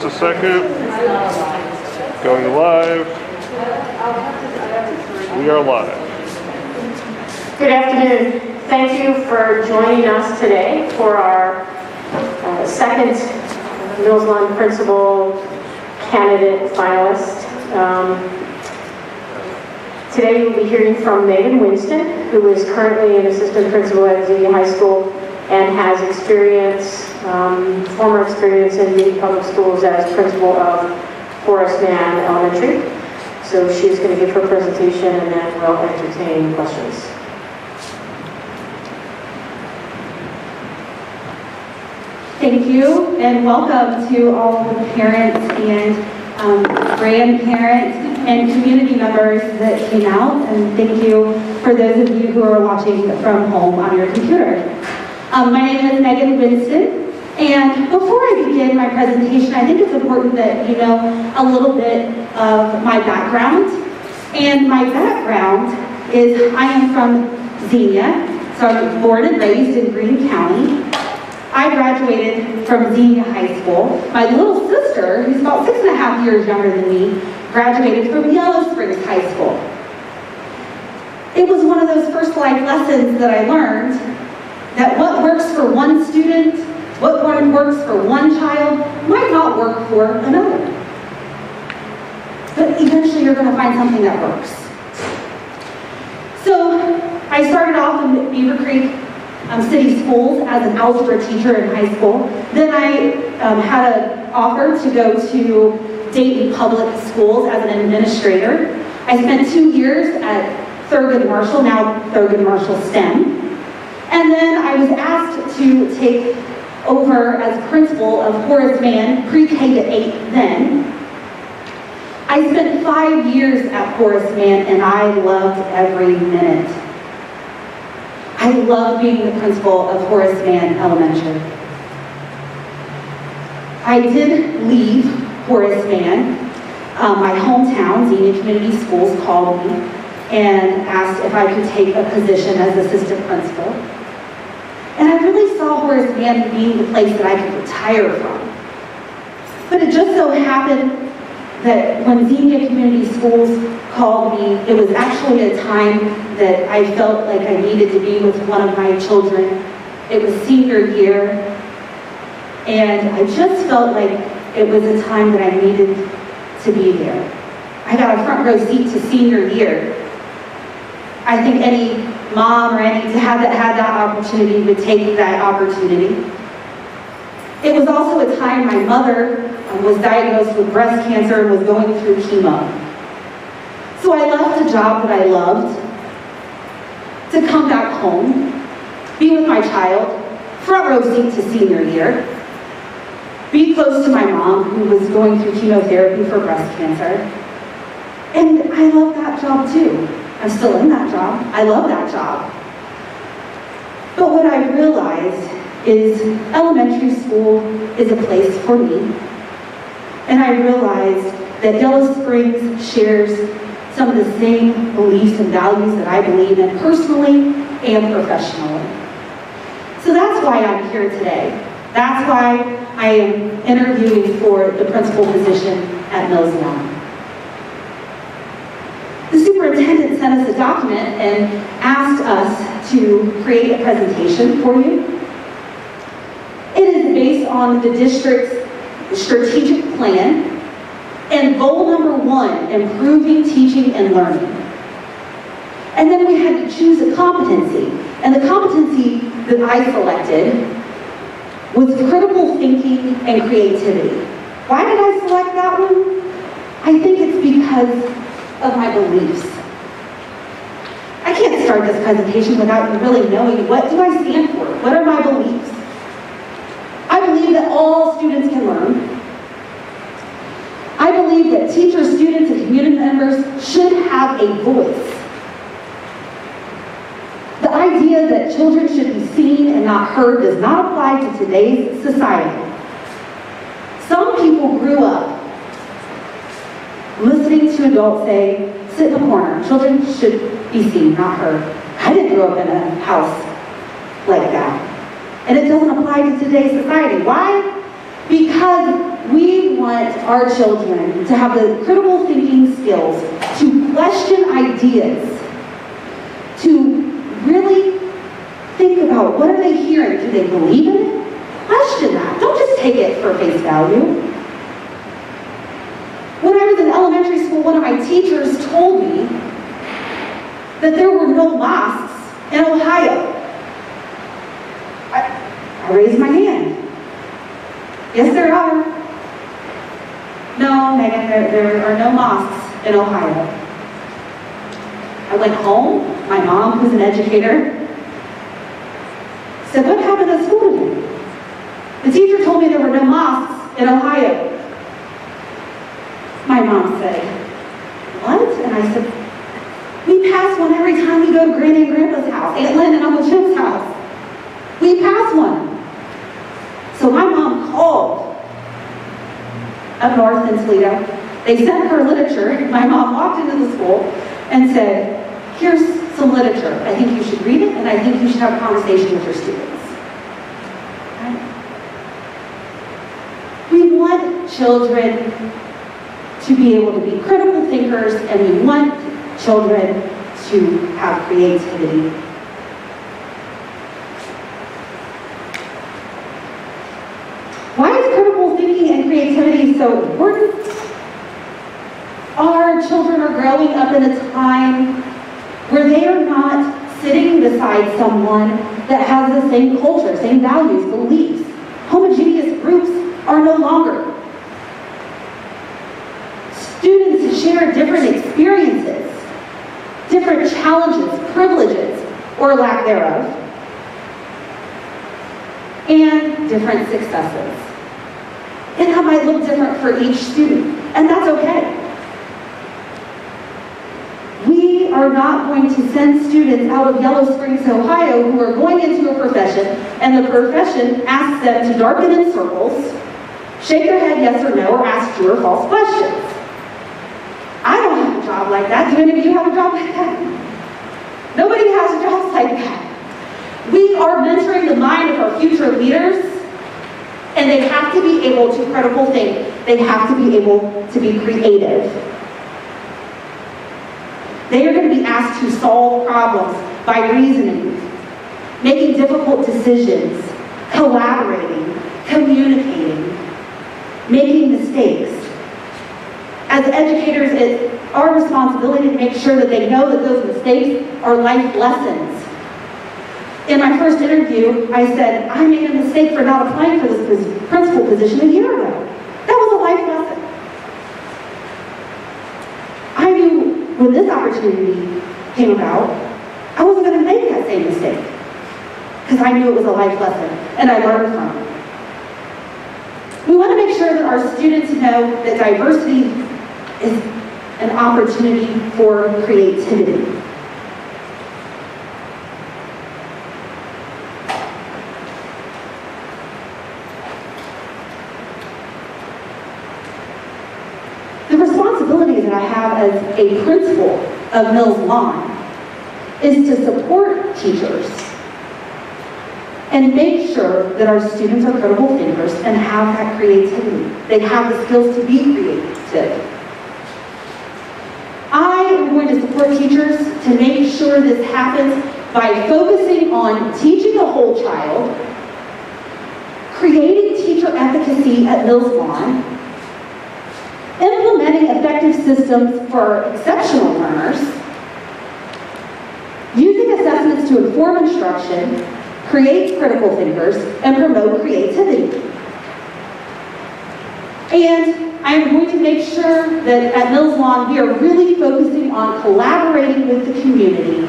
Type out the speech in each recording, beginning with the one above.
A second. Going live. We are live. Good afternoon. Thank you for joining us today for our second Millsland Principal Candidate Finalist. Today we'll be hearing from Megan Winston, who is currently an assistant principal at Xenia High School and has experience, former experience in the public schools as principal of Horace Mann Elementary. So she's going to give her presentation and then we'll entertain questions. Thank you, and welcome to all the parents and grandparents and community members that came out, and thank you for those of you who are watching from home on your computer. My name is Megan Winston, and before I begin my presentation, I think it's important that you know a little bit of my background. And my background is I am from Xenia, so I was born and raised in Greene County. I graduated from Xenia High School. My little sister, who's about 6.5 years younger than me, graduated from Yellow Springs High School. It was one of those first life lessons that I learned that what works for one student, what works for one child, might not work for another. But eventually you're going to find something that works. So I started off in Beaver Creek City Schools as an algebra teacher in high school. Then I had an offer to go to Dayton Public Schools as an administrator. I spent 2 years at Thurgood Marshall, now Thurgood Marshall STEM. And then I was asked to take over as principal of Horace Mann, pre-K to 8 then. I spent 5 years at Horace Mann and I loved every minute. I loved being the principal of Horace Mann Elementary. I did leave Horace Mann. My hometown, Xenia Community Schools, called me and asked if I could take a position as assistant principal. And I really saw Horace Mann being the place that I could retire from. But it just so happened that when Xenia Community Schools called me, it was actually a time that I felt like I needed to be with one of my children. It was senior year, and I just felt like it was a time that I needed to be there. I got a front row seat to senior year. I think any mom or any dad that had that opportunity would take that opportunity. It was also a time my mother was diagnosed with breast cancer and was going through chemo. So I left a job that I loved to come back home, be with my child, front row seat to senior year, be close to my mom who was going through chemotherapy for breast cancer. And I love that job too. I'm still in that job. I love that job. But what I realized is elementary school is a place for me. And I realized that Yellow Springs shares some of the same beliefs and values that I believe in personally and professionally. So that's why I'm here today. That's why I am interviewing for the principal position at Millsland. The superintendent sent us a document and asked us to create a presentation for you. It is based on the district's strategic plan and goal number 1, improving teaching and learning. And then we had to choose a competency. And the competency that I selected was critical thinking and creativity. Why did I select that one? I think it's because of my beliefs. I can't start this presentation without you really knowing what do I stand for? What are my beliefs? I believe that all students can learn. I believe that teachers, students, and community members should have a voice. The idea that children should be seen and not heard does not apply to today's society. Some people grew up listening to adults say, sit in the corner. Children should be seen, not heard. I didn't grow up in a house like that. And it doesn't apply to today's society. Why? Because We want our children to have the critical thinking skills to question ideas, to really think about what are they hearing? Do they believe in it? Question that. Don't just take it for face value. When I was in elementary school, one of my teachers told me that there were no mosques in Ohio. I raised my hand. Yes, there are. No, Megan, there are no mosques in Ohio. I went home. My mom, who's an educator, said, what happened at school today? The teacher told me there were no mosques in Ohio. My mom said, what? And I said, we pass one every time we go to Granny and Grandpa's house, Aunt Lynn and Uncle Jim's house. We pass one. So my mom called up north in Toledo. They sent her literature. My mom walked into the school and said, here's some literature. I think you should read it, and I think you should have a conversation with your students. Right? We want children to be able to be critical thinkers, and we want children to have creativity. Why is critical thinking and creativity so important? Our children are growing up in a time where they are not sitting beside someone that has the same culture, same values, beliefs. Homogeneous groups are no longer. Students share different experiences, different challenges, privileges, or lack thereof, and different successes. And that might look different for each student, and that's okay. We are not going to send students out of Yellow Springs, Ohio, who are going into a profession, and the profession asks them to darken in circles, shake their head yes or no, or ask true or false questions. I don't have a job like that. Do any of you have a job like that? Nobody has jobs like that. We are mentoring the mind of our future leaders, and they have to be able to critical think. They have to be able to be creative. They are going to be asked to solve problems by reasoning, making difficult decisions, collaborating, communicating, making mistakes. As educators, it's our responsibility to make sure that they know that those mistakes are life lessons. In my first interview, I said, I made a mistake for not applying for this principal position a year ago. That was a life lesson. I knew when this opportunity came about, I wasn't going to make that same mistake because I knew it was a life lesson and I learned from it. We want to make sure that our students know that diversity is an opportunity for creativity. The responsibility that I have as a principal of Millsland is to support teachers and make sure that our students are critical thinkers and have that creativity. They have the skills to be creative. I am going to support teachers to make sure this happens by focusing on teaching the whole child, creating teacher efficacy at Millsland, implementing effective systems for exceptional learners, using assessments to inform instruction, create critical thinkers, and promote creativity. And I am going to make sure that at Millsland we are really focusing on collaborating with the community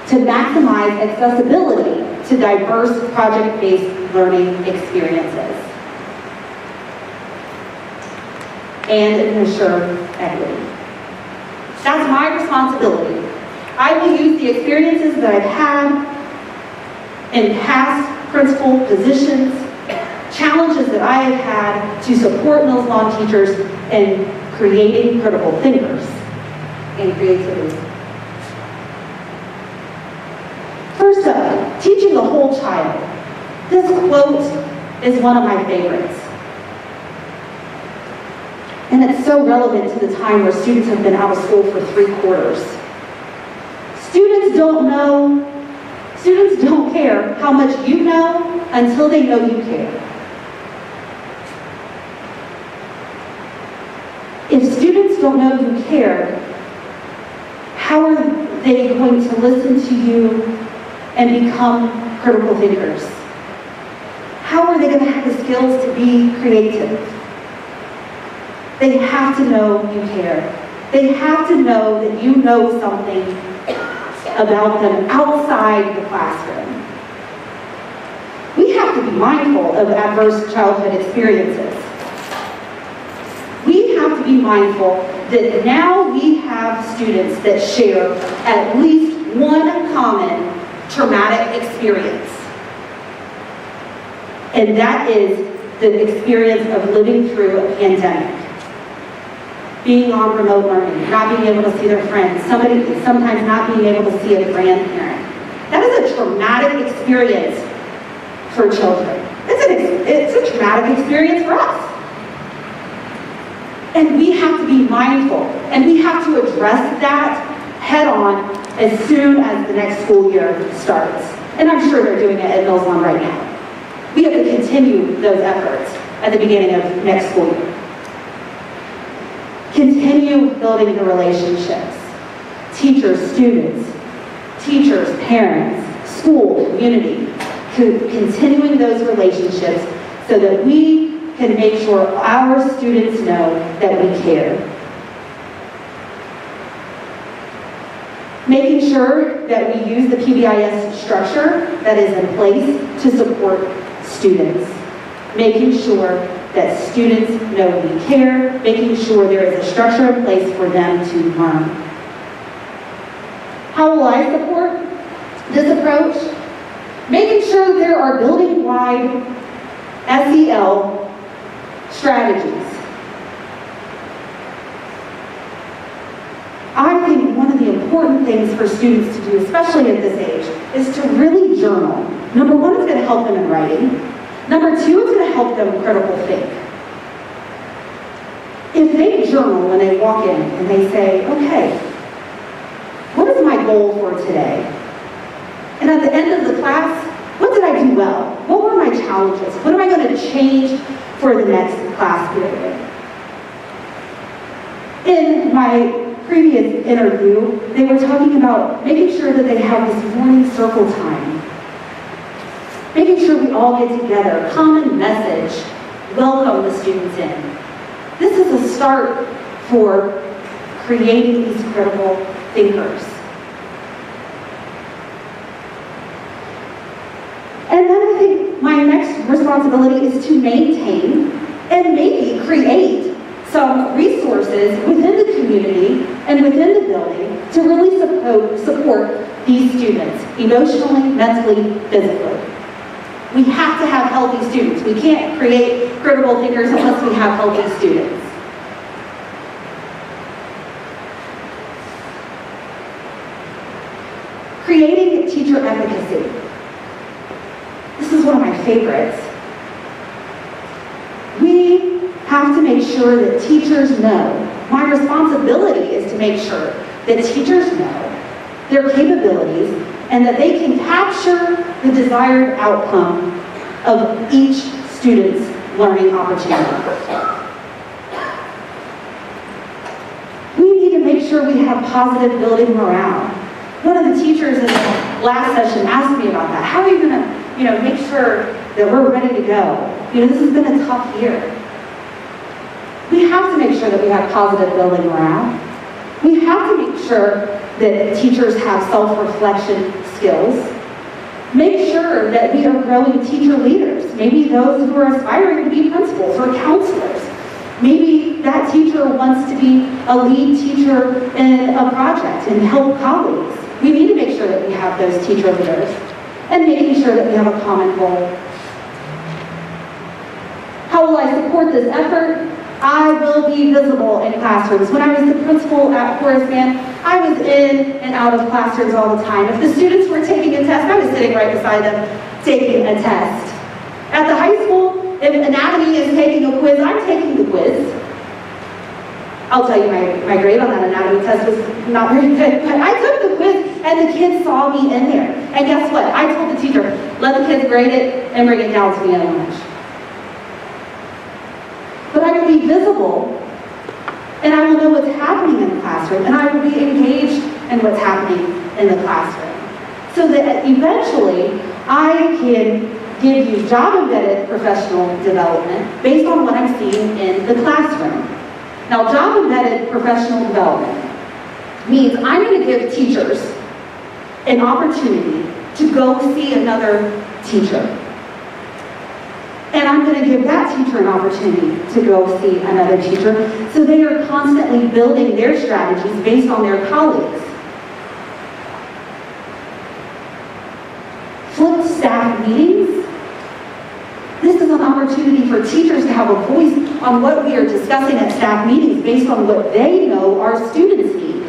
to maximize accessibility to diverse project-based learning experiences and ensure equity. That's my responsibility. I will use the experiences that I've had in past principal positions, challenges that I have had to support Millsland teachers in creating critical thinkers and creativity. First up, teaching the whole child. This quote is one of my favorites. And it's so relevant to the time where students have been out of school for 3 quarters. Students don't care how much you know until they know you care. If students don't know you care, how are they going to listen to you and become critical thinkers? How are they going to have the skills to be creative? They have to know you care. They have to know that you know something about them outside the classroom. We have to be mindful of adverse childhood experiences. We have to be mindful that now we have students that share at least one common traumatic experience. And that is the experience of living through a pandemic. Being on remote learning, not being able to see their friends, sometimes not being able to see a grandparent. That is a traumatic experience for children. It's a traumatic experience for us. And we have to be mindful, and we have to address that head on as soon as the next school year starts. And I'm sure they're doing it at Millsland right now. We have to continue those efforts at the beginning of next school year. Continue building the relationships. Teachers, students, teachers, parents, school, community, continuing those relationships so that we can make sure our students know that we care. Making sure that we use the PBIS structure that is in place to support students. Making sure that students know we care, making sure there is a structure in place for them to learn. How will I support this approach? Making sure there are building-wide SEL strategies. I think one of the important things for students to do, especially at this age, is to really journal. Number one, it's going to help them in writing. Number two, it's going to help them critical think. If they journal when they walk in and they say, okay, what is my goal for today? And at the end of the class, what did I do well? What were my challenges? What am I going to change for the next class period? In my previous interview, they were talking about making sure that they have this morning circle time. Making sure we all get together, common message, welcome the students in. This is a start for creating these critical thinkers. And then I think my next responsibility is to maintain and maybe create some resources within the community and within the building to really support these students, emotionally, mentally, physically. We have to have healthy students. We can't create critical thinkers unless we have healthy students. Creating teacher efficacy. This is one of my favorites. We have to make sure that teachers know. My responsibility is to make sure that teachers know their capabilities and that they can capture the desired outcome of each student's learning opportunity. We need to make sure we have positive building morale. One of the teachers in the last session asked me about that. How are you going to, make sure that we're ready to go? This has been a tough year. We have to make sure that we have positive building morale. We have to make sure that teachers have self-reflection skills. Make sure that we are growing teacher leaders, maybe those who are aspiring to be principals or counselors. Maybe that teacher wants to be a lead teacher in a project and help colleagues. We need to make sure that we have those teacher leaders and making sure that we have a common goal. How will I support this effort? I will be visible in classrooms. When I was the principal at Horace Mann, I was in and out of classrooms all the time. If the students were taking a test, I was sitting right beside them taking a test. At the high school, if anatomy is taking a quiz, I'm taking the quiz. I'll tell you, my grade on that anatomy test was not very good, but I took the quiz and the kids saw me in there. And guess what? I told the teacher, let the kids grade it and bring it down to me at lunch. But I will be visible, and I will know what's happening in the classroom, and I will be engaged in what's happening in the classroom. So that eventually, I can give you job-embedded professional development based on what I'm seeing in the classroom. Now, job-embedded professional development means I'm going to give teachers an opportunity to go see another teacher. And I'm going to give that teacher an opportunity to go see another teacher, so they are constantly building their strategies based on their colleagues. Flipped staff meetings. This is an opportunity for teachers to have a voice on what we are discussing at staff meetings based on what they know our students need.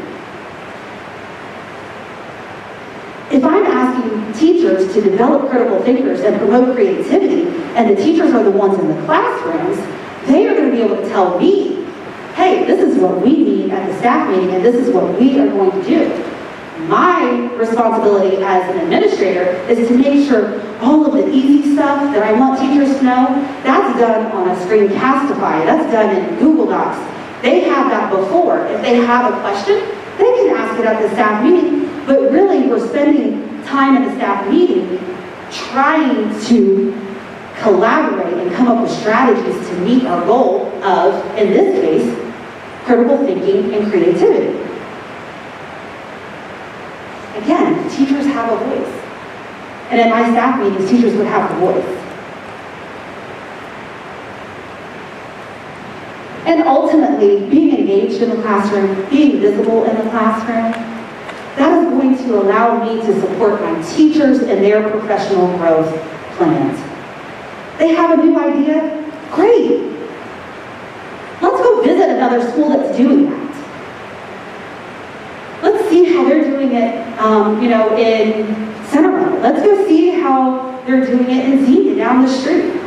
If I'm asking teachers to develop critical thinkers and promote creativity, and the teachers are the ones in the classrooms, they are going to be able to tell me, hey, this is what we need at the staff meeting, and this is what we are going to do. My responsibility as an administrator is to make sure all of the easy stuff that I want teachers to know, that's done on a Screencastify, that's done in Google Docs. They have that before. If they have a question, they can ask it at the staff meeting, but really we're spending time in the staff meeting trying to collaborate and come up with strategies to meet our goal of, in this case, critical thinking and creativity. Again, teachers have a voice. And in my staff meetings, teachers would have a voice. And ultimately, being engaged in the classroom, being visible in the classroom, that is going to allow me to support my teachers in their professional growth plans. They have a new idea? Great. Let's go visit another school that's doing that. Let's see how they're doing it, in Centerville. Let's go see how they're doing it in Xenia down the street.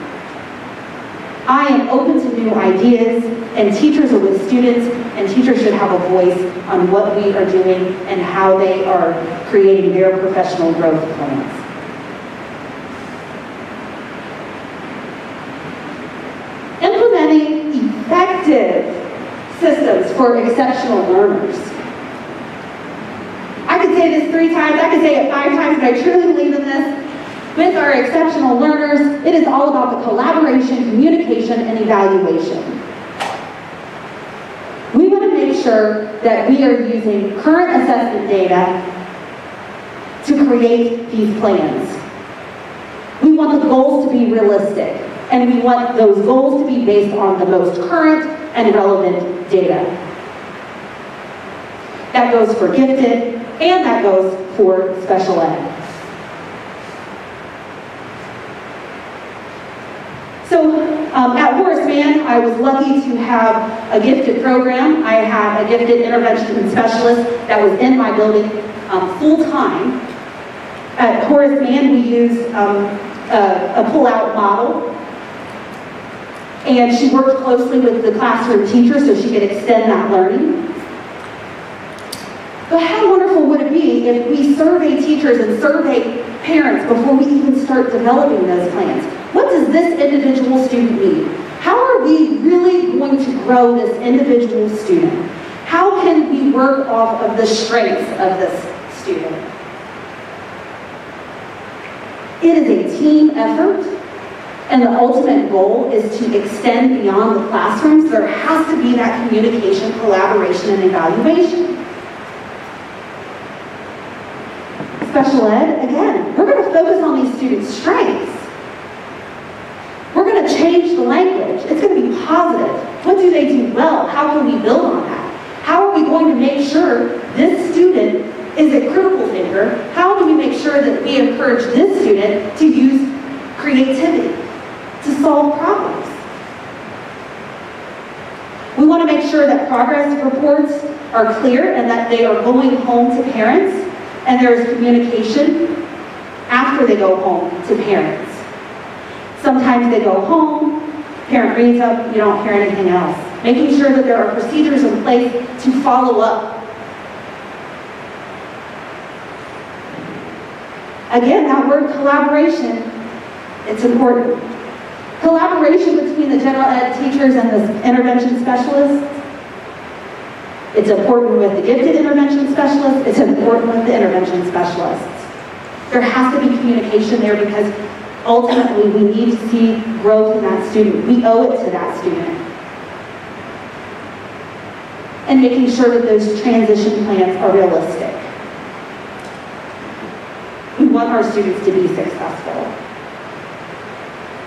I am open to new ideas, and teachers are with students, and teachers should have a voice on what we are doing and how they are creating their professional growth plans. Implementing effective systems for exceptional learners. I could say this 3 times, I could say it 5 times, but I truly believe in this. With our exceptional learners, it is all about the collaboration, communication, and evaluation. We want to make sure that we are using current assessment data to create these plans. We want the goals to be realistic, and we want those goals to be based on the most current and relevant data. That goes for gifted, and that goes for special ed. So at Horace Mann, I was lucky to have a gifted program. I had a gifted intervention specialist that was in my building full-time. At Horace Mann, we used a pull-out model, and she worked closely with the classroom teacher so she could extend that learning. But how wonderful would it be if we survey teachers and survey parents before we even start developing those plans? What does this individual student need? How are we really going to grow this individual student? How can we work off of the strengths of this student? It is a team effort, and the ultimate goal is to extend beyond the classrooms. There has to be that communication, collaboration, and evaluation. Special ed, again, we're going to focus on these students' strengths. We're going to change the language. It's going to be positive. What do they do well? How can we build on that? How are we going to make sure this student is a critical thinker? How do we make sure that we encourage this student to use creativity to solve problems? We want to make sure that progress reports are clear and that they are going home to parents, and there's communication after they go home to parents. Sometimes they go home, parent reads up, you don't hear anything else. making sure that there are procedures in place to follow up. Again, that word collaboration, it's important. Collaboration between the general ed teachers and the intervention specialists. It's important with the gifted intervention specialists. It's important with the intervention specialists. There has to be communication there because ultimately we need to see growth in that student. We owe it to that student. And making sure that those transition plans are realistic. We want our students to be successful.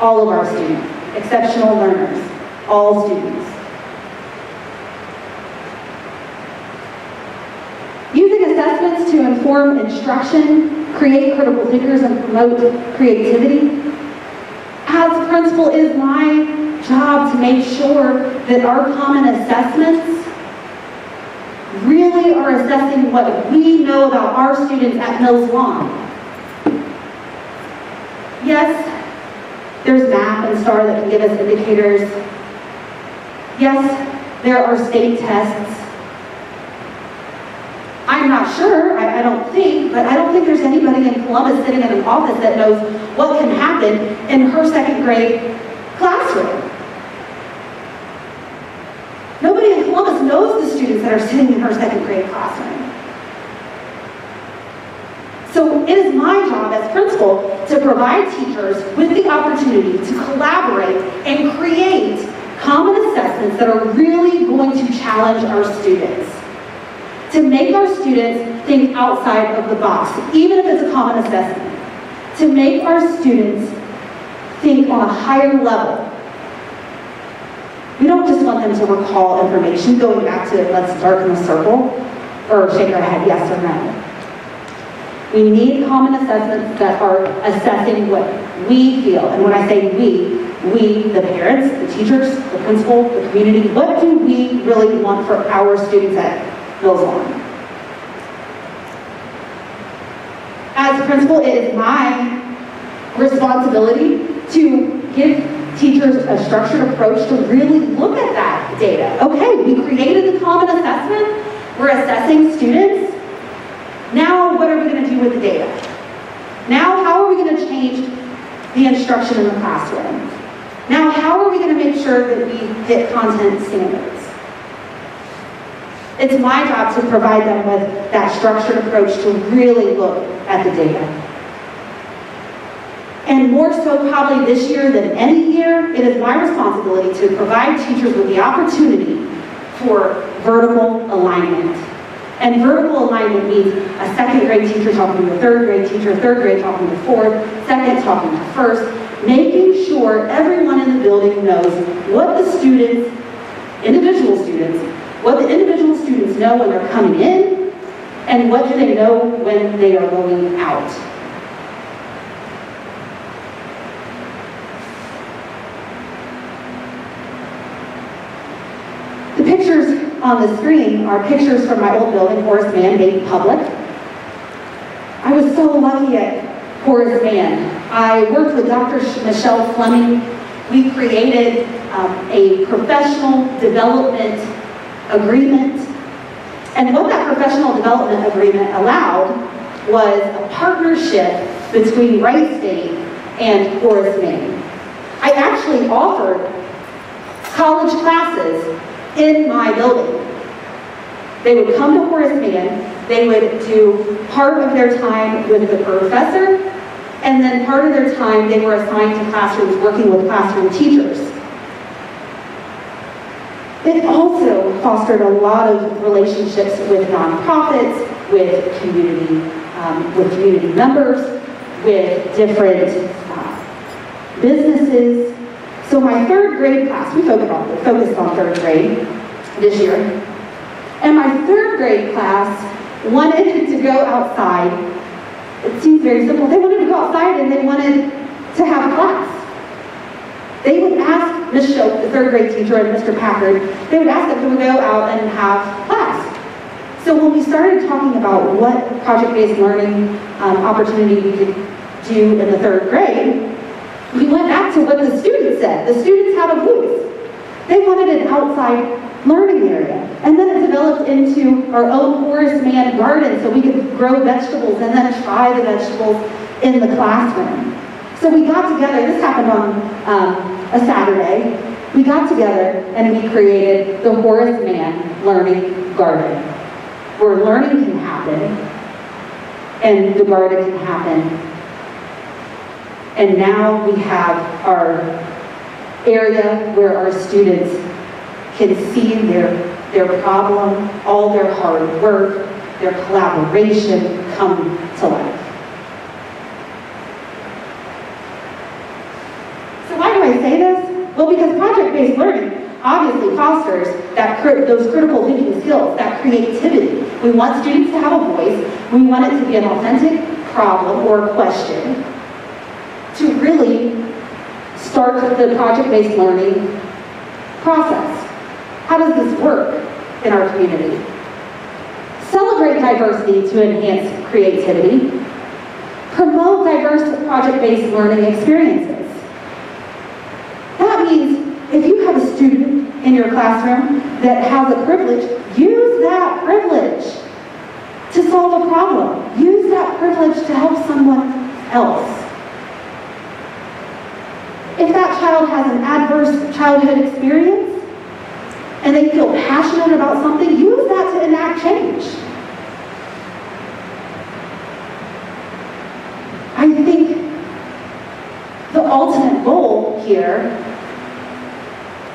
All of our students, exceptional learners, all students. Using assessments to inform instruction, create critical thinkers, and promote creativity. As a principal, it is my job to make sure that our common assessments really are assessing what we know about our students at Millsland. Yes, there's MAP and STAR that can give us indicators. Yes, there are state tests. I'm not sure, I don't think, but I don't think there's anybody in Columbus sitting in an office that knows what can happen in her second grade classroom. Nobody in Columbus knows the students that are sitting in her second grade classroom. So it is my job as principal to provide teachers with the opportunity to collaborate and create common assessments that are really going to challenge our students. To make our students think outside of the box, even if it's a common assessment. To make our students think on a higher level. We don't just want them to recall information, going back to let's darken the circle, or shake our head yes or no. We need common assessments that are assessing what we feel. And when I say we, the parents, the teachers, the principal, the community, what do we really want for our students at Millsland? As a principal, it is my responsibility to give teachers a structured approach to really look at that data. Okay, we created the common assessment. We're assessing students. Now, what are we going to do with the data? Now, how are we going to change the instruction in the classroom? Now, how are we going to make sure that we hit content standards? It's my job to provide them with that structured approach to really look at the data. And more so probably this year than any year, it is my responsibility to provide teachers with the opportunity for vertical alignment. And vertical alignment means a second grade teacher talking to a third grade teacher, third grade talking to fourth, second talking to first, making sure everyone in the building knows what the students, individual students, what the individual students know when they're coming in, and what do they know when they are going out. The pictures on the screen are pictures from my old building, Horace Mann, made public. I was so lucky at Horace Mann. I worked with Dr. Michelle Fleming. We created a professional development agreement. And what that professional development agreement allowed was a partnership between Wright State and Horace Mann. I actually offered college classes in my building. They would come to Horace Mann, they would do part of their time with the professor, and then part of their time they were assigned to classrooms working with classroom teachers. It also fostered a lot of relationships with nonprofits, with community members, with different businesses. So my third grade class, we focused on third grade this year, and my third grade class wanted to go outside. It seems very simple. They wanted to go outside and they wanted to have a class. They would ask Ms. Shope, the third grade teacher, and Mr. Packard, they would ask them to go out and have class. So when we started talking about what project-based learning opportunity we could do in the third grade, we went back to what the students said. The students have a voice. They wanted an outside learning area. And then it developed into our own Horace Mann garden so we could grow vegetables and then try the vegetables in the classroom. So we got together, this happened on a Saturday, we got together and we created the Horace Mann Learning Garden, where learning can happen and the garden can happen. And now we have our area where our students can see their problem, all their hard work, their collaboration come to life. So why do I say this? Well, because project-based learning obviously fosters those critical thinking skills, that creativity. We want students to have a voice. We want it to be an authentic problem or a question to really start the project-based learning process. How does this work in our community? Celebrate diversity to enhance creativity. Promote diverse project-based learning experiences. That means if you have a student in your classroom that has a privilege, use that privilege to solve a problem. Use that privilege to help someone else. If that child has an adverse childhood experience and they feel passionate about something, use that to enact change. I think the ultimate goal here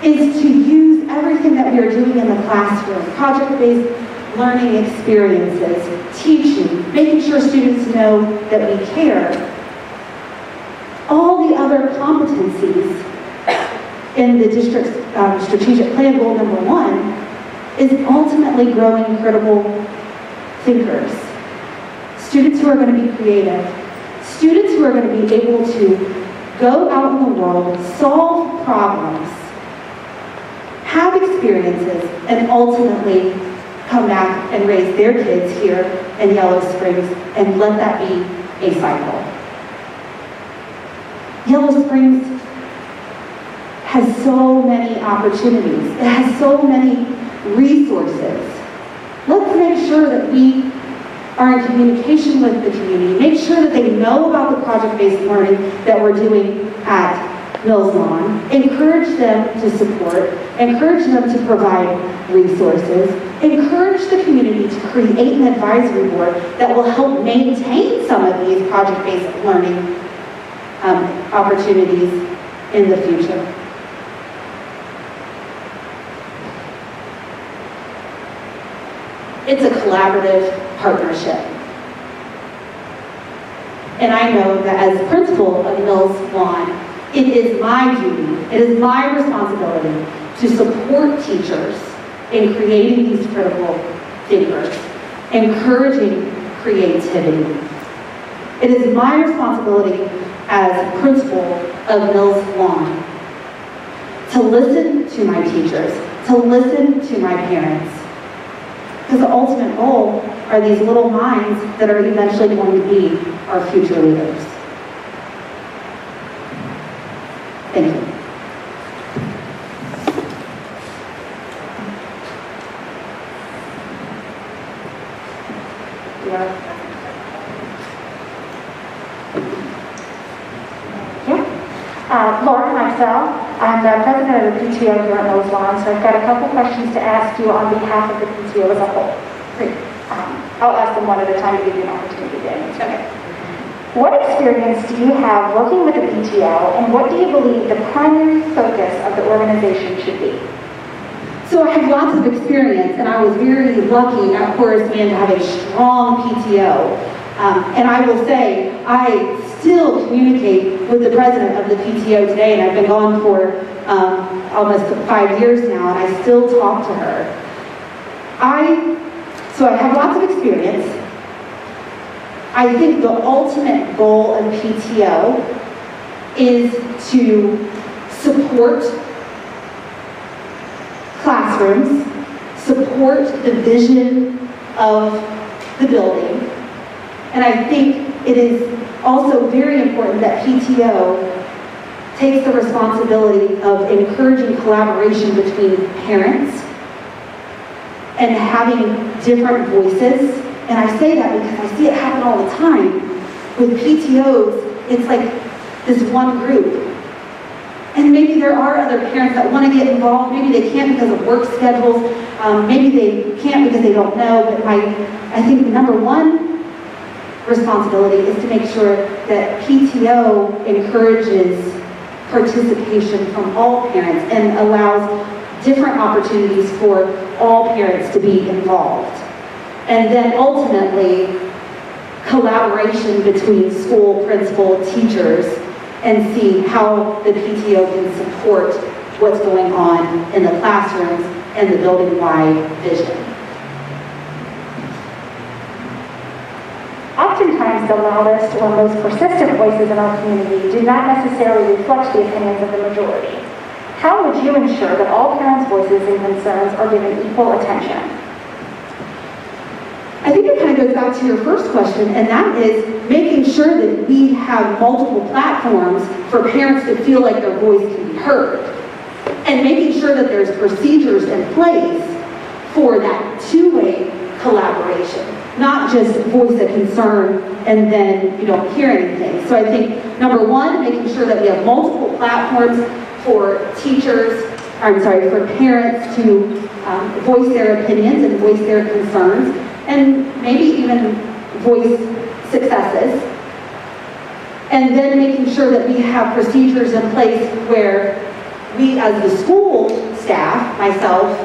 is to use everything that we are doing in the classroom, project-based learning experiences, teaching, making sure students know that we care. All the other competencies in the district's strategic plan goal number 1 is ultimately growing critical thinkers. Students who are going to be creative. Students who are going to be able to go out in the world, solve problems, have experiences, and ultimately come back and raise their kids here in Yellow Springs and let that be a cycle. Yellow Springs has so many opportunities. It has so many resources. Let's make sure that we are in communication with the community. Make sure that they know about the project-based learning that we're doing at Millsland. Encourage them to support. Encourage them to provide resources. Encourage the community to create an advisory board that will help maintain some of these project-based learning opportunities in the future. It's a collaborative partnership. And I know that as principal of Millsland, it is my duty, it is my responsibility to support teachers in creating these critical thinkers, encouraging creativity. It is my responsibility as principal of Millsland to listen to my teachers, to listen to my parents. Because the ultimate goal are these little minds that are eventually going to be our future leaders. Thank you. Laura Marcel, I'm the president of the PTO here at Millsland, so I've got a couple questions to ask you on behalf of the PTO as a whole. I'll ask them one at a time to give you an opportunity to answer. Okay. What experience do you have working with the PTO, and what do you believe the primary focus of the organization should be? So I have lots of experience, and I was very lucky at Horace Mann to have a strong PTO. And I will say, I still communicate with the president of the PTO today, and I've been gone for almost 5 years now, and I still talk to her. So I have lots of experience. I think the ultimate goal of PTO is to support classrooms, support the vision of the building, and I think it is also very important that PTO takes the responsibility of encouraging collaboration between parents and having different voices. And I say that because I see it happen all the time. With PTOs, it's like this one group. And maybe there are other parents that want to get involved. Maybe they can't because of work schedules. Maybe they can't because they don't know. But I think the number one responsibility is to make sure that PTO encourages participation from all parents and allows different opportunities for all parents to be involved. And then ultimately, collaboration between school, principal, teachers, and see how the PTO can support what's going on in the classrooms and the building-wide vision. Oftentimes, the loudest or most persistent voices in our community do not necessarily reflect the opinions of the majority. How would you ensure that all parents' voices and concerns are given equal attention? I think it kind of goes back to your first question, and that is making sure that we have multiple platforms for parents to feel like their voice can be heard, and making sure that there's procedures in place for that two-way collaboration, not just voice a concern and then you don't hear anything. So I think, number one, making sure that we have multiple platforms for for parents to voice their opinions and voice their concerns, and maybe even voice successes. And then making sure that we have procedures in place where we as the school staff, myself,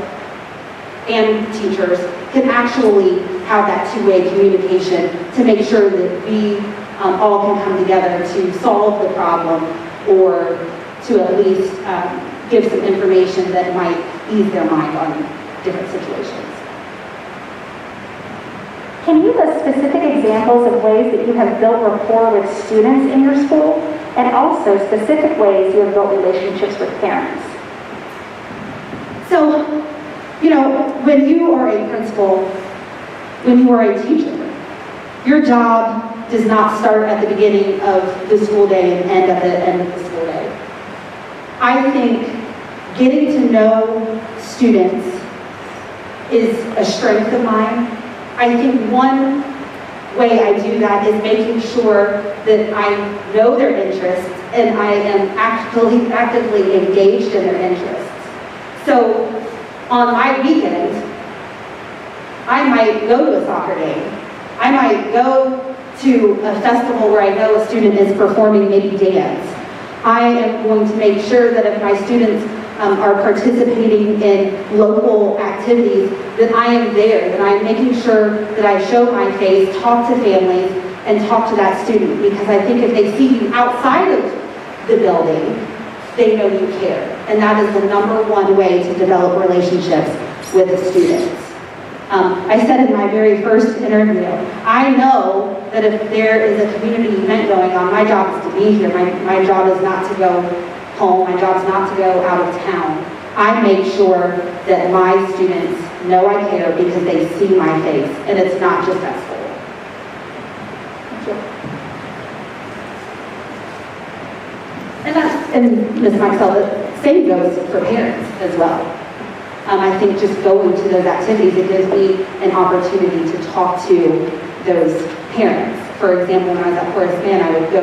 and teachers can actually have that two-way communication to make sure that we all can come together to solve the problem or to at least give some information that might ease their mind on different situations. Can you list specific examples of ways that you have built rapport with students in your school, and also specific ways you have built relationships with parents? So, when you are a principal, when you are a teacher, your job does not start at the beginning of the school day and end at the end of the school day. I think getting to know students is a strength of mine. I think one way I do that is making sure that I know their interests and I am actively engaged in their interests. So on my weekend, I might go to a soccer game. I might go to a festival where I know a student is performing maybe dance. I am going to make sure that if my students are participating in local activities, that I am there, that I'm making sure that I show my face, talk to families, and talk to that student. Because I think if they see you outside of the building, they know you care. And that is the number one way to develop relationships with the students. I said in my very first interview, I know that if there is a community event going on, my job is to be here. My job is not to go home. My job is not to go out of town. I make sure that my students know I care because they see my face, and it's not just at school. Thank you. And Ms. Maxwell, the same goes for parents as well. I think just going to those activities, it gives me an opportunity to talk to those parents. For example, when I was at Horace Mann, I would go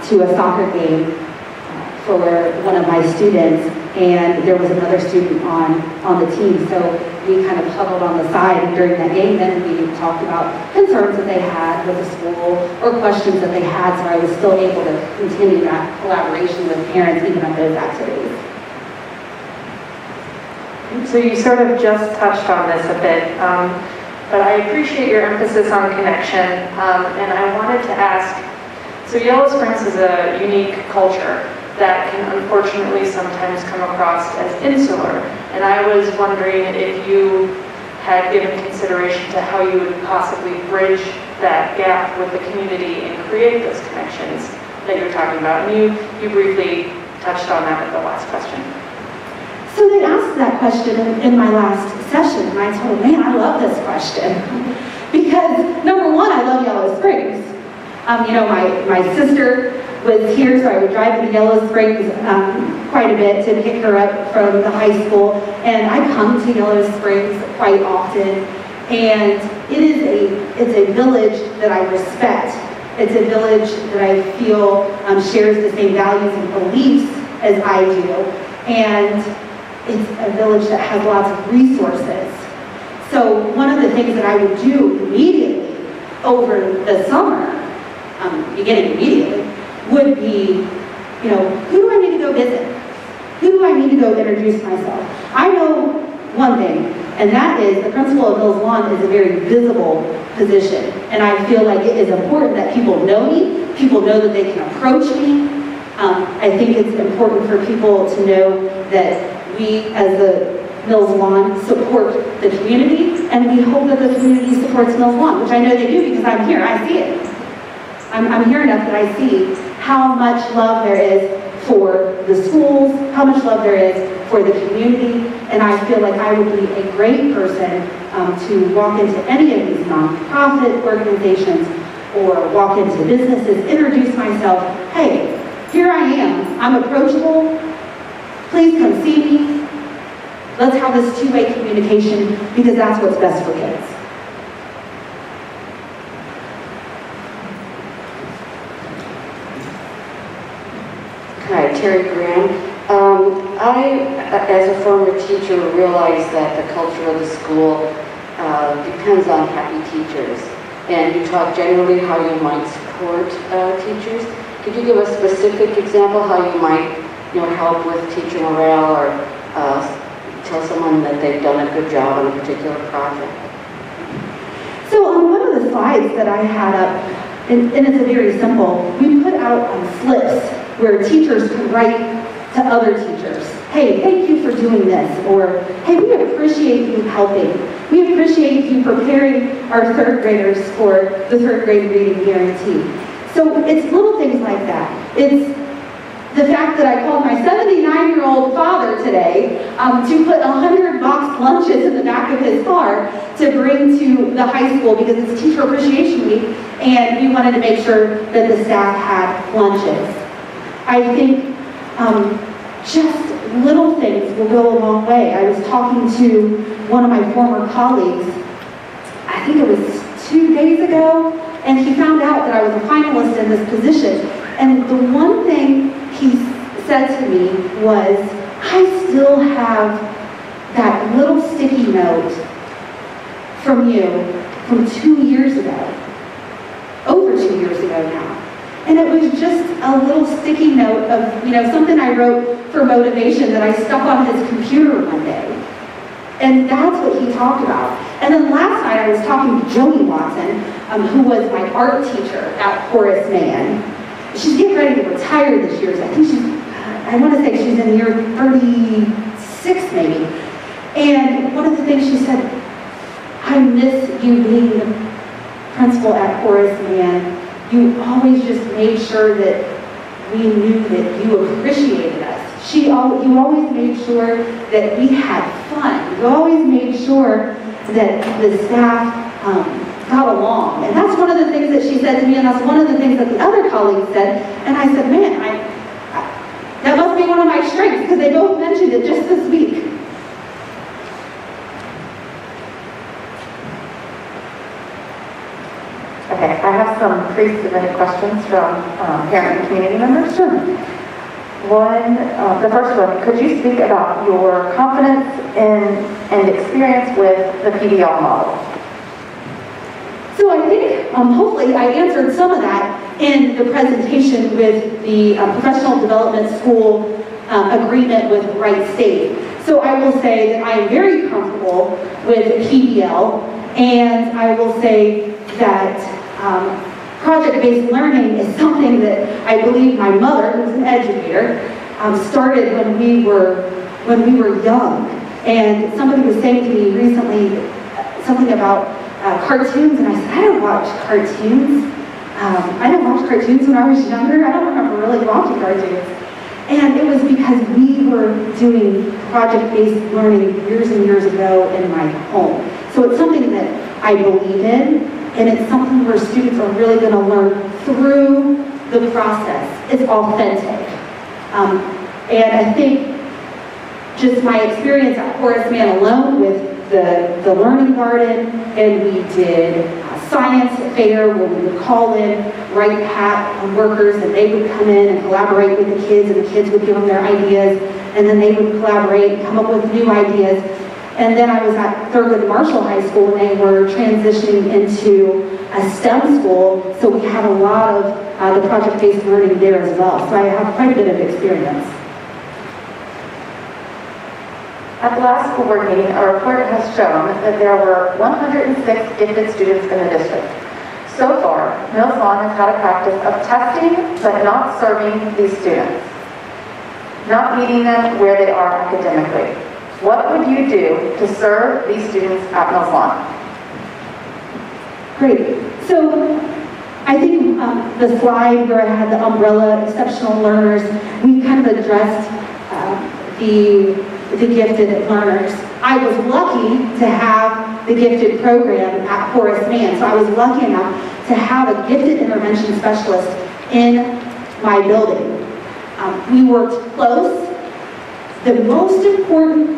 to a soccer game for one of my students, and there was another student on the team. So we kind of huddled on the side during that game, and we talked about concerns that they had with the school or questions that they had, so I was still able to continue that collaboration with parents even at those activities. So you sort of just touched on this a bit, but I appreciate your emphasis on connection, and I wanted to ask, so Yellow Springs is a unique culture that can unfortunately sometimes come across as insular, and I was wondering if you had given consideration to how you would possibly bridge that gap with the community and create those connections that you're talking about, and you briefly touched on that at the last question. So they asked that question in my last session, and I told them, man, I love this question. Because number one, I love Yellow Springs. My sister was here, so I would drive to Yellow Springs quite a bit to pick her up from the high school. And I come to Yellow Springs quite often. And it's a village that I respect. It's a village that I feel shares the same values and beliefs as I do. And it's a village that has lots of resources. So one of the things that I would do immediately over the summer, beginning immediately, would be, who do I need to go visit? Who do I need to go introduce myself? I know one thing, and that is the principal of Millsland is a very visible position. And I feel like it is important that people know me, people know that they can approach me. I think it's important for people to know that we as the Millsland support the community, and we hope that the community supports Millsland, which I know they do because I'm here, I see it. I'm here enough that I see how much love there is for the schools, how much love there is for the community, and I feel like I would be a great person to walk into any of these nonprofit organizations or walk into businesses, introduce myself. Hey, here I am. I'm approachable. Please come see me. Let's have this two-way communication because that's what's best for kids. Hi, Terry Graham. I, as a former teacher, realize that the culture of the school depends on happy teachers. And you talk generally how you might support teachers. Could you give a specific example how you might, help with teacher morale or tell someone that they've done a good job on a particular project? So on one of the slides that I had up, and it's very simple, we put out slips where teachers can write to other teachers. Hey, thank you for doing this, or hey, we appreciate you helping. We appreciate you preparing our third graders for the third grade reading guarantee. So it's little things like that. It's the fact that I called my 79-year-old father today to put 100 boxed lunches in the back of his car to bring to the high school because it's Teacher Appreciation Week, and we wanted to make sure that the staff had lunches. I think just little things will go a long way. I was talking to one of my former colleagues, I think it was 2 days ago, and he found out that I was a finalist in this position. And the one thing he said to me was, I still have that little sticky note from you from 2 years ago, over 2 years ago now. And it was just a little sticky note of, something I wrote for motivation that I stuck on his computer one day. And that's what he talked about. And then last night I was talking to Joni Watson, who was my art teacher at Horace Mann. She's getting ready to retire this year. I want to say she's in year 36 maybe. And one of the things she said, I miss you being the principal at Horace Mann. You always just made sure that we knew that you appreciated us. You always made sure that we had fun. You always made sure that the staff got along. And that's one of the things that she said to me, and that's one of the things that the other colleagues said. And I said, man, that must be one of my strengths, because they both mentioned it just this week. Okay, I have some pre-submitted questions from parent and community members. Sure. The first one, could you speak about your confidence in and experience with the PDL model? So I think, hopefully, I answered some of that in the presentation with the Professional Development School agreement with Wright State. So I will say that I am very comfortable with PDL, and I will say that project-based learning is something that I believe my mother, who's an educator, started when we were young. And somebody was saying to me recently something about cartoons, and I said, I don't watch cartoons. I didn't watch cartoons when I was younger. I don't remember really watching cartoons. And it was because we were doing project-based learning years and years ago in my home. So it's something that I believe in, and it's something where students are really going to learn through the process. It's authentic. And I think just my experience at Horace Mann alone with the Learning Garden, and we did a science fair where we would call in Right Hat workers, and they would come in and collaborate with the kids, and the kids would give them their ideas, and then they would collaborate and come up with new ideas. And then I was at Thurgood Marshall High School, and they were transitioning into a STEM school, so we had a lot of the project-based learning there as well. So I have quite a bit of experience. At the last school board meeting, a report has shown that there were 106 gifted students in the district. So far, Millsland has had a practice of testing but not serving these students, not meeting them where they are academically. What would you do to serve these students at Millsland? Great. So I think the slide where I had the umbrella exceptional learners, we kind of addressed the gifted learners. I was lucky to have the gifted program at Horace Mann, so I was lucky enough to have a gifted intervention specialist in my building. We worked close. The most important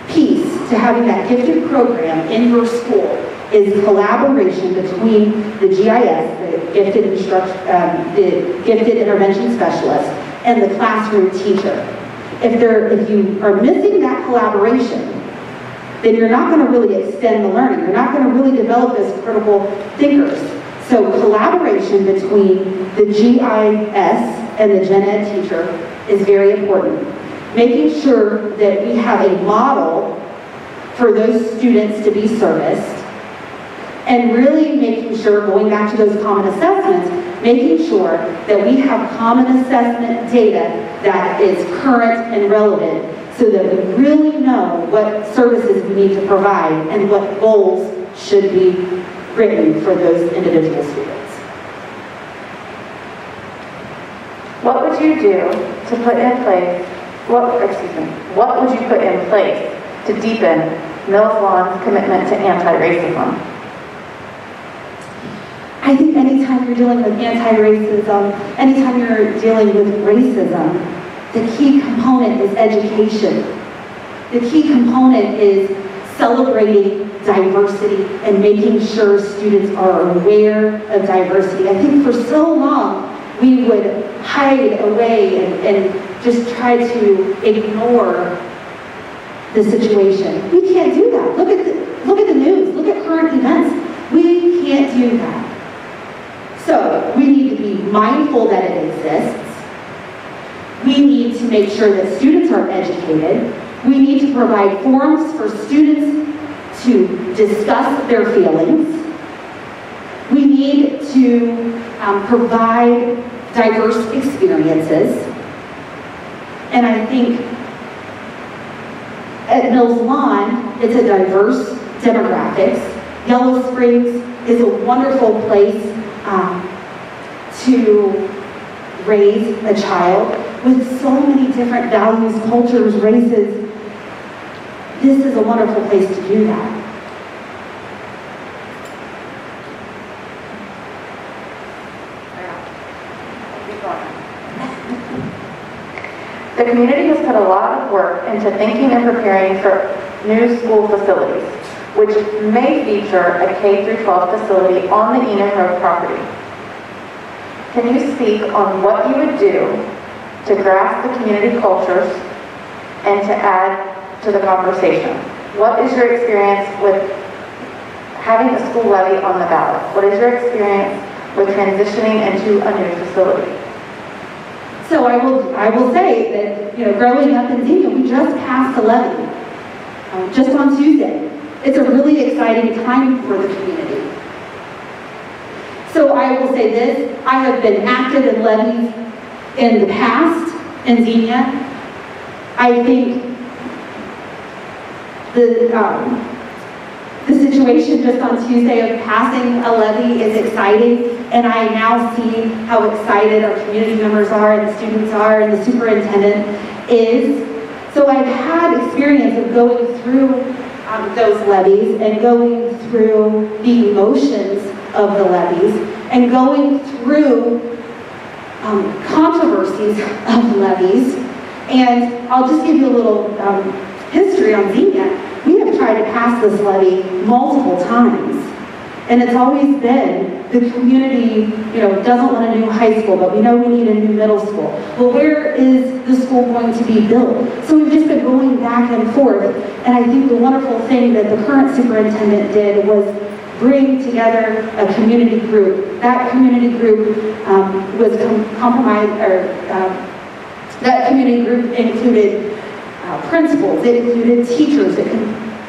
piece to having that gifted program in your school is collaboration between the GIS, the gifted intervention specialist, and the classroom teacher. If you are missing that collaboration, then you're not going to really extend the learning. You're not going to really develop those critical thinkers. So collaboration between the GIS and the gen ed teacher is very important. Making sure that we have a model for those students to be serviced, and really making sure, going back to those common assessments, making sure that we have common assessment data that is current and relevant so that we really know what services we need to provide and what goals should be written for those individual students. What would you do to put in place, what would you put in place to deepen Millsland's commitment to anti-racism? I think anytime you're dealing with anti-racism, anytime you're dealing with racism, the key component is education. The key component is celebrating diversity and making sure students are aware of diversity. I think for so long we would hide away and just try to ignore the situation. We can't do that. Look at the news. Look at current events. We can't do that. So we need to be mindful that it exists. We need to make sure that students are educated. We need to provide forums for students to discuss their feelings. We need to provide diverse experiences. And I think at Millsland, it's a diverse demographics. Yellow Springs is a wonderful place to raise a child with so many different values, cultures, races. This is a wonderful place to do that. The community has put a lot of work into thinking and preparing for new school facilities, which may feature a K-12 facility on the Enum Road property. Can you speak on what you would do to grasp the community cultures and to add to the conversation? What is your experience with having a school levy on the ballot? What is your experience with transitioning into a new facility? So I will say that, growing up in Xenia, we just passed a levy just on Tuesday. It's a really exciting time for the community. So I will say this, I have been active in levies in the past in Xenia. I think the situation just on Tuesday of passing a levy is exciting, and I now see how excited our community members are and the students are and the superintendent is. So I've had experience of going through those levies and going through the emotions of the levies and going through controversies of levies. And I'll just give you a little history on ZNet. We have tried to pass this levy multiple times. And it's always been the community, doesn't want a new high school, but we know we need a new middle school. Well, where is the school going to be built? So we've just been going back and forth. And I think the wonderful thing that the current superintendent did was bring together a community group. That community group was compromised, or that community group included principals, it included teachers, it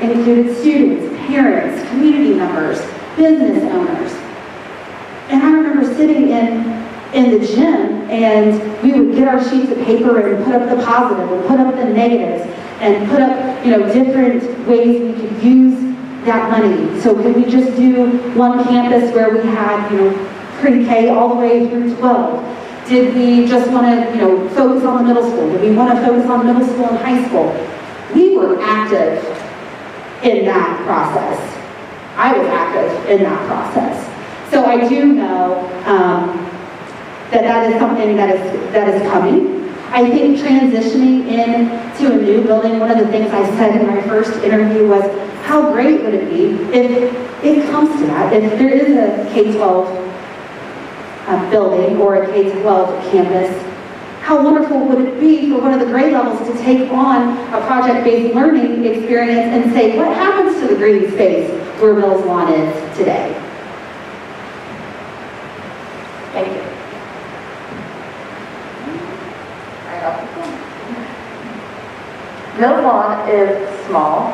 included students, parents, community members, business owners. And I remember sitting in the gym, and we would get our sheets of paper and put up the positive and put up the negatives and put up, different ways we could use that money. So could we just do one campus where we had, pre-K all the way through 12? Did we just want to, focus on the middle school? Did we want to focus on middle school and high school? We were active in that process. I was active in that process. So I do know that is something that is coming. I think transitioning into a new building, one of the things I said in my first interview was, how great would it be if it comes to that, if there is a K-12 building or a K-12 campus, how wonderful would it be for one of the grade levels to take on a project-based learning experience and say, what happens to the green space where Millsland is today? Thank you. Millsland is small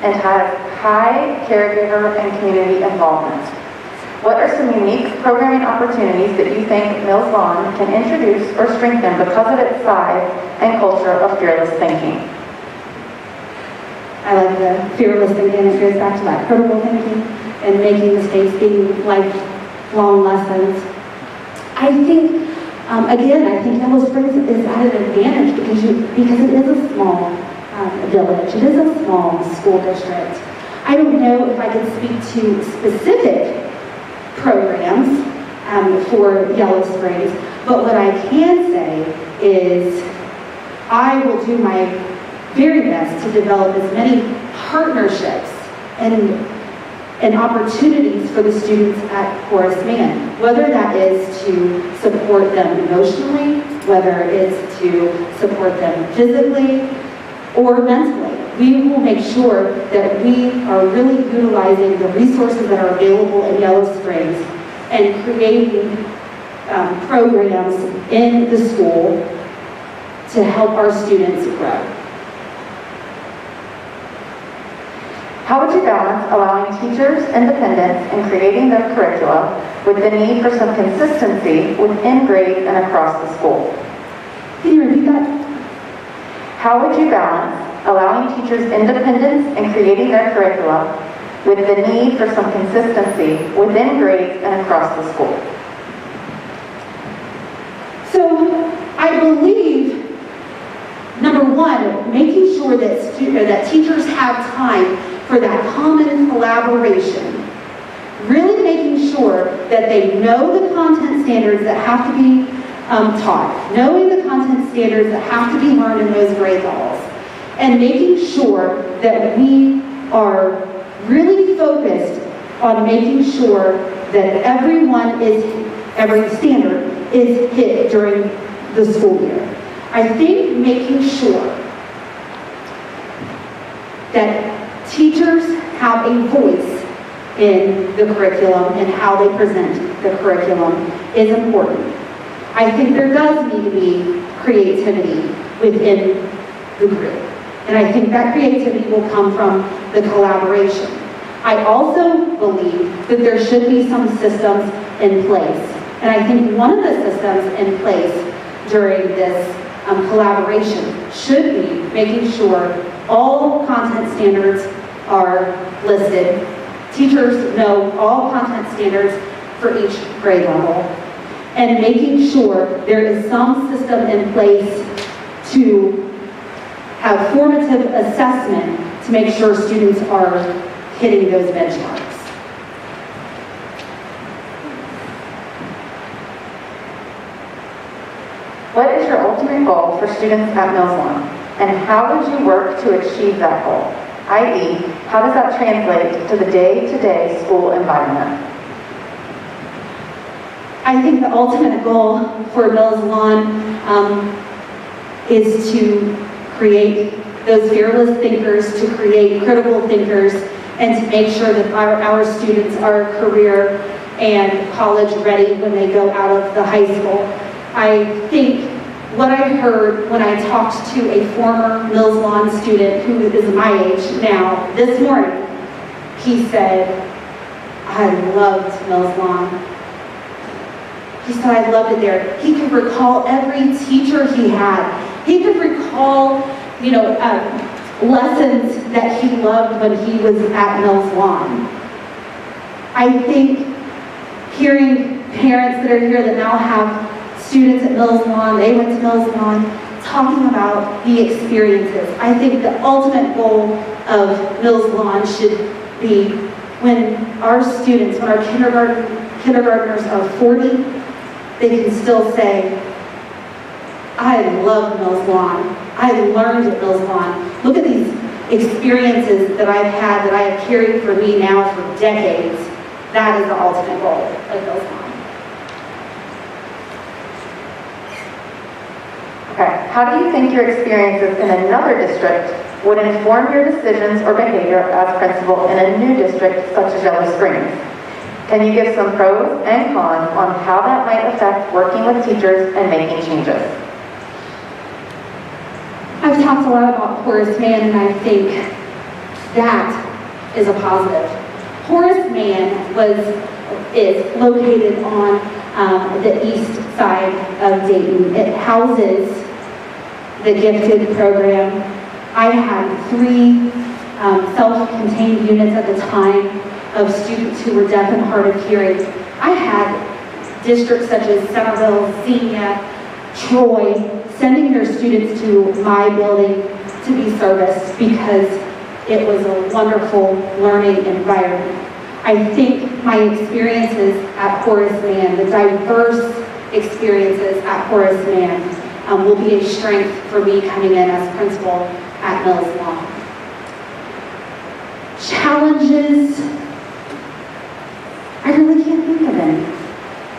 and has high caregiver and community involvement. What are some unique programming opportunities that you think Millsland can introduce or strengthen because of its size and culture of fearless thinking? I like the fearless thinking. It goes back to that critical thinking and making mistakes being lifelong lessons. I think, I think Yellow Springs is at an advantage because it is a small village. It is a small school district. I don't know if I could speak to specific programs for Yellow Springs, but what I can say is I will do my very best to develop as many partnerships and opportunities for the students at Horace Mann, whether that is to support them emotionally, whether it's to support them physically or mentally. We will make sure that we are really utilizing the resources that are available in Yellow Springs and creating programs in the school to help our students grow. How would you balance allowing teachers independence in creating their curricula with the need for some consistency within grades and across the school? Can you repeat that? How would you balance allowing teachers independence in creating their curricula with the need for some consistency within grades and across the school? So I believe, number one, making sure that teachers have time for that common collaboration. Really making sure that they know the content standards that have to be taught, knowing the content standards that have to be learned in those grade levels, and making sure that we are really focused on making sure that every standard is hit during the school year. I think making sure that teachers have a voice in the curriculum and how they present the curriculum is important. I think there does need to be creativity within the group. And I think that creativity will come from the collaboration. I also believe that there should be some systems in place. And I think one of the systems in place during this collaboration should be making sure all content standards are listed. Teachers know all content standards for each grade level. And making sure there is some system in place to have formative assessment to make sure students are hitting those benchmarks. for students at Millsland? And how did you work to achieve that goal? I.e., how does that translate to the day-to-day school environment? I think the ultimate goal for Millsland is to create those fearless thinkers, to create critical thinkers, and to make sure that our students are career and college ready when they go out of the high school. I think what I heard when I talked to a former Millsland student who is my age now this morning, he said, I loved Millsland. He said, I loved it there. He could recall every teacher he had. He could recall, lessons that he loved when he was at Millsland. I think hearing parents that are here that now have students at Millsland, they went to Millsland, talking about the experiences. I think the ultimate goal of Millsland should be when our students, when our kindergartners are 40, they can still say, I love Millsland. I learned at Millsland. Look at these experiences that I've had that I have carried for me now for decades. That is the ultimate goal of Millsland. Okay, how do you think your experiences in another district would inform your decisions or behavior as principal in a new district such as Yellow Springs? Can you give some pros and cons on how that might affect working with teachers and making changes? I've talked a lot about Horace Mann, and I think that is a positive. Horace Mann is located on the east side of Dayton. It houses the gifted program. I had 3 self-contained units at the time of students who were deaf and hard of hearing. I had districts such as Centerville, Xenia, Troy, sending their students to my building to be serviced because it was a wonderful learning environment. I think my experiences at Horace Mann, the diverse experiences at Horace Mann, will be a strength for me coming in as principal at Millsland. Challenges, I really can't think of any.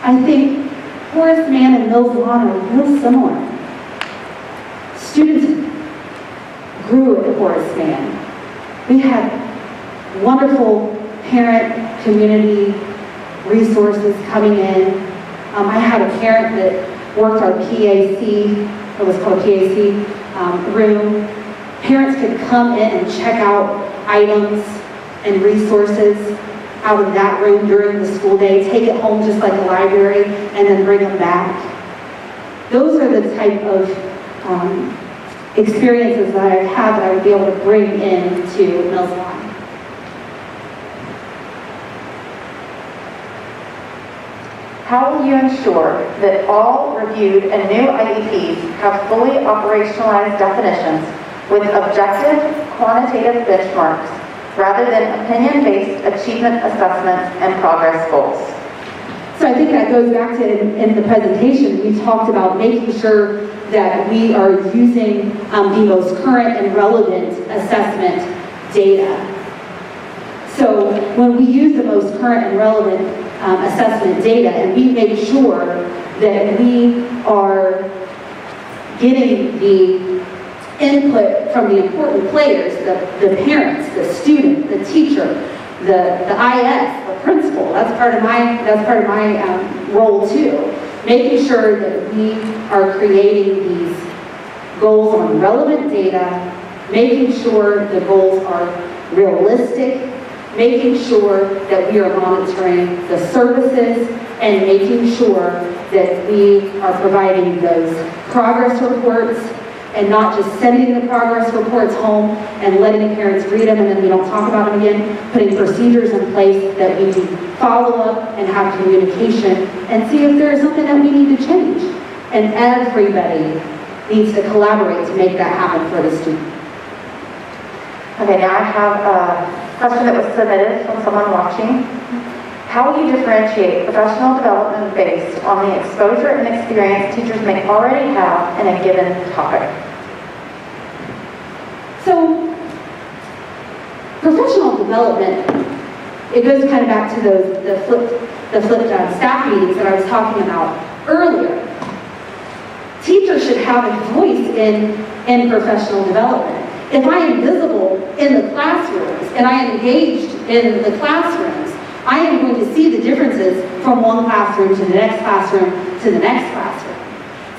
I think Horace Mann and Millsland are real similar. Students grew at Horace Mann. We had wonderful parent community resources coming in. I had a parent that worked our PAC, it was called PAC room. Parents could come in and check out items and resources out of that room during the school day, take it home just like a library, and then bring them back. Those are the type of experiences that I've had that I would be able to bring into Millsland. How will you ensure that all reviewed and new IEPs have fully operationalized definitions with objective, quantitative benchmarks, rather than opinion-based achievement assessments and progress goals? So I think that goes back to in the presentation, we talked about making sure that we are using the most current and relevant assessment data. So when we use the most current and relevant assessment data, and we make sure that we are getting the input from the important players, the parents, the student, the teacher, the IS, the principal. That's part of my role too. Making sure that we are creating these goals on relevant data, making sure the goals are realistic, making sure that we are monitoring the services, and making sure that we are providing those progress reports and not just sending the progress reports home and letting the parents read them and then we don't talk about them again, putting procedures in place that we do follow up and have communication and see if there's something that we need to change. And everybody needs to collaborate to make that happen for the student. Okay, now I have a question that was submitted from someone watching. How will you differentiate professional development based on the exposure and experience teachers may already have in a given topic? So, professional development, it goes kind of back to the flipped staff meetings that I was talking about earlier. Teachers should have a voice in professional development. If I am visible in the classrooms and I am engaged in the classrooms, I am going to see the differences from one classroom to the next classroom to the next classroom.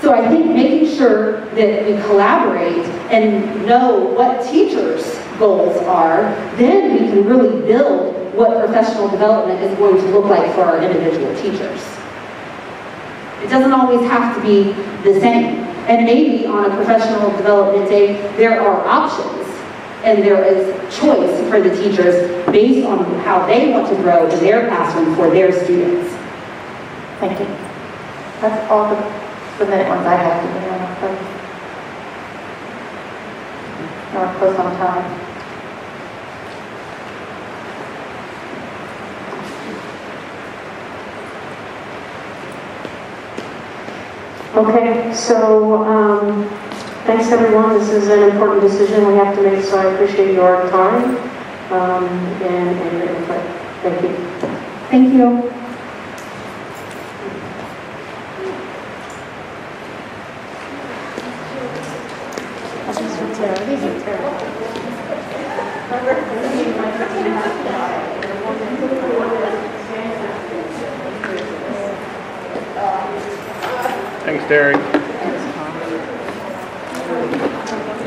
So I think making sure that we collaborate and know what teachers' goals are, then we can really build what professional development is going to look like for our individual teachers. It doesn't always have to be the same. And maybe on a professional development day, there are options and there is choice for the teachers based on how they want to grow in their classroom for their students. Thank you. That's all the minute ones I have to be on. We're close on time. Okay, so thanks everyone. This is an important decision we have to make, so I appreciate your time and your input. Thank you. Thank you. Thanks, Terry.